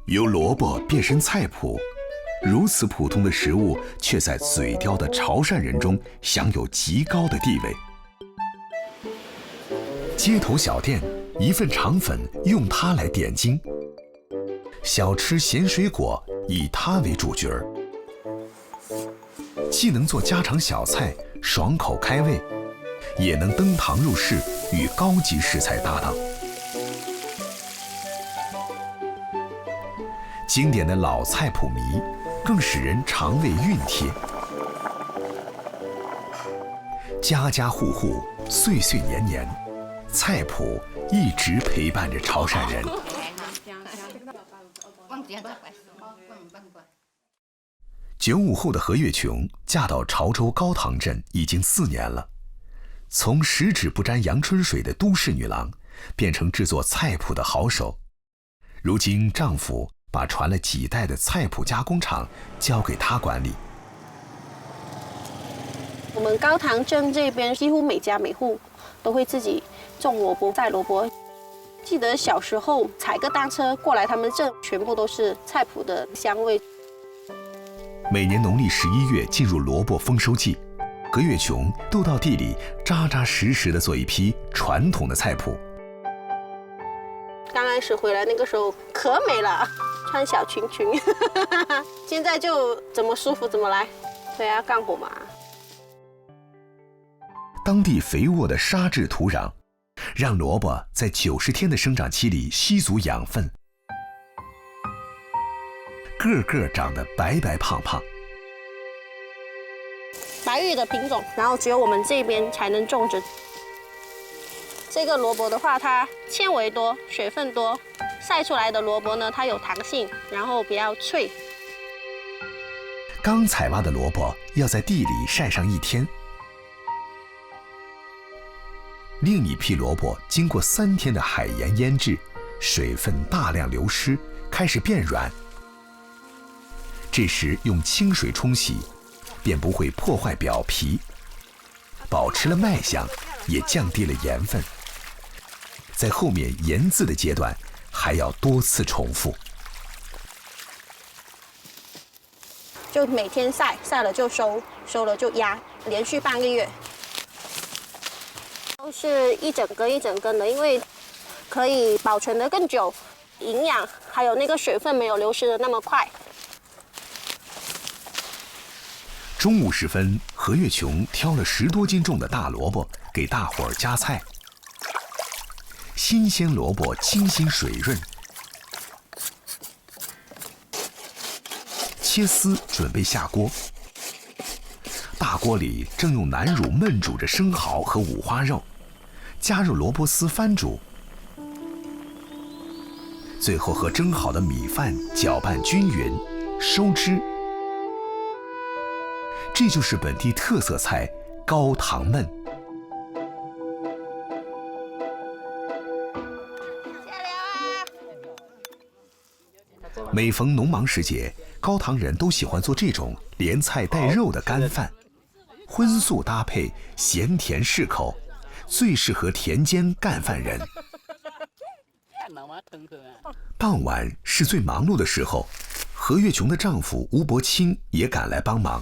由萝卜变身菜谱，如此普通的食物，却在嘴刁的潮汕人中享有极高的地位。街头小店一份肠粉用它来点睛，小吃咸水果以它为主角儿，既能做家常小菜，爽口开胃，也能登堂入室，与高级食材搭档。经典的老菜谱迷，更使人肠胃熨帖。家家户户，岁岁年年，菜谱一直陪伴着潮汕人。95后的何月琼嫁到潮州高塘镇已经4年了，从十指不沾阳春水的都市女郎，变成制作菜谱的好手。如今丈夫把传了几代的菜谱加工厂交给她管理。我们高塘镇这边几乎每家每户都会自己种萝卜、晒萝卜。记得小时候踩个单车过来他们镇，全部都是菜谱的香味。每年农历11月进入萝卜丰收季，何月琼都到地里扎扎实实地做一批传统的菜谱。刚开始回来那个时候可美了，穿小裙裙，现在就怎么舒服怎么来。对啊，干活嘛。当地肥沃的沙质土壤，让萝卜在90天的生长期里吸足养分，个个长得白白胖胖。白玉的品种，然后只有我们这边才能种植。这个萝卜的话，它纤维多，水分多，晒出来的萝卜呢，它有弹性，然后比较脆。刚采挖的萝卜要在地里晒上1天，另一批萝卜经过3天的海盐腌制，水分大量流失，开始变软。这时用清水冲洗，便不会破坏表皮，保持了卖相，也降低了盐分。在后面研渍的阶段，还要多次重复。就每天晒，晒了就收，收了就压，连续半个月。都是一整根一整根的，因为可以保存得更久，营养还有那个水分没有流失的那么快。中午时分，何月琼挑了10多斤重的大萝卜给大伙儿夹菜。新鲜萝卜清新水润，切丝准备下锅。大锅里正用南乳焖煮着生蚝和五花肉，加入萝卜丝翻煮，最后和蒸好的米饭搅拌均匀，收汁。这就是本地特色菜高塘焖。每逢农忙时节，高塘人都喜欢做这种连菜带肉的干饭，荤素搭配，咸甜适口，最适合田间干饭人。傍晚是最忙碌的时候，何月琼的丈夫吴伯清也赶来帮忙，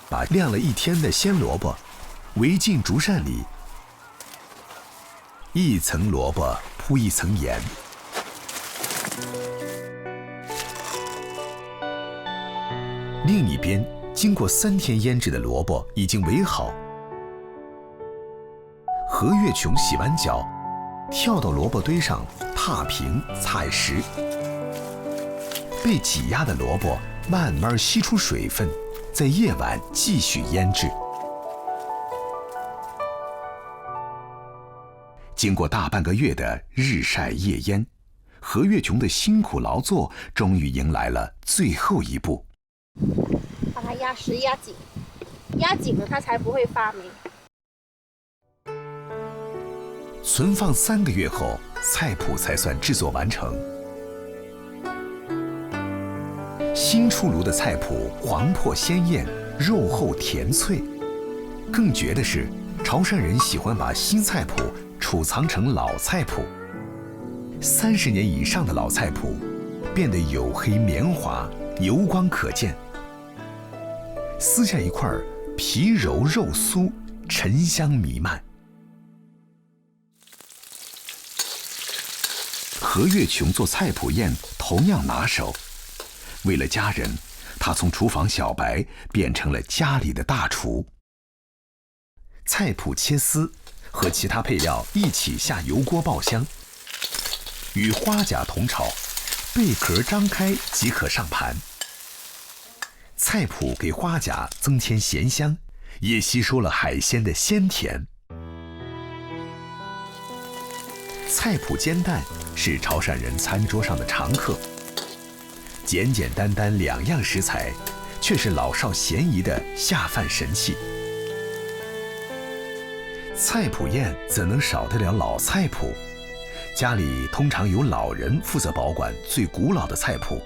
把晾了1天的鲜萝卜围进竹扇里，一层萝卜铺一层盐。另一边，经过3天腌制的萝卜已经围好。何月琼洗完脚，跳到萝卜堆上踏平踩实，被挤压的萝卜慢慢吸出水分，在夜晚继续腌制。经过大半个月的日晒夜腌，何月琼的辛苦劳作终于迎来了最后一步。把它压实压紧，压紧了它才不会发霉。存放3个月后，菜谱才算制作完成。新出炉的菜谱黄破鲜艳，肉厚甜脆。更绝的是，潮汕人喜欢把新菜谱储藏成老菜谱， 30年以上的老菜谱，变得黝黑绵滑，油光可见。撕下一块，皮柔肉酥，沉香弥漫。何月琼做菜谱宴同样拿手，为了家人，她从厨房小白变成了家里的大厨。菜谱切丝，和其他配料一起下油锅爆香，与花甲同炒，贝壳张开即可上盘。菜谱给花甲增添咸香，也吸收了海鲜的鲜甜。菜谱煎蛋是潮汕人餐桌上的常客，简简单单2样食材，却是老少咸宜的下饭神器。菜谱宴怎能少得了老菜谱？家里通常由老人负责保管最古老的菜谱。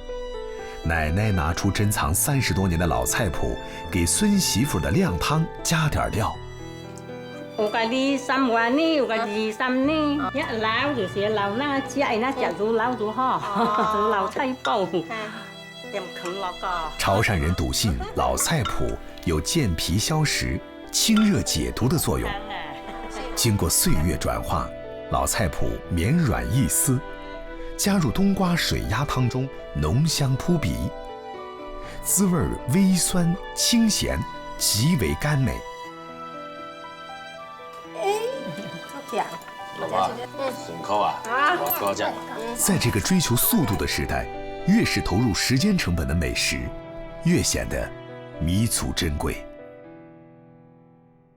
奶奶拿出珍藏30多年的老菜谱，给孙媳妇的靓汤加点料。有个23วันนี่有个23นี่เนี่ยแล้วอยู่เสียเราหน้าเจี๊ยไอ้หน้าจะรู้แล้วรู้ห่อรู้เราใช่เปล่าเตรียม啃了个。潮汕人笃信老菜谱有健脾消食、清热解毒的作用。经过岁月转化，老菜谱绵软易撕，加入冬瓜水鸭汤中，浓香扑鼻，滋味微酸清咸，极为甘美。老婆，顺口啊，多谢。在这个追求速度的时代，越是投入时间成本的美食，越显得弥足珍贵。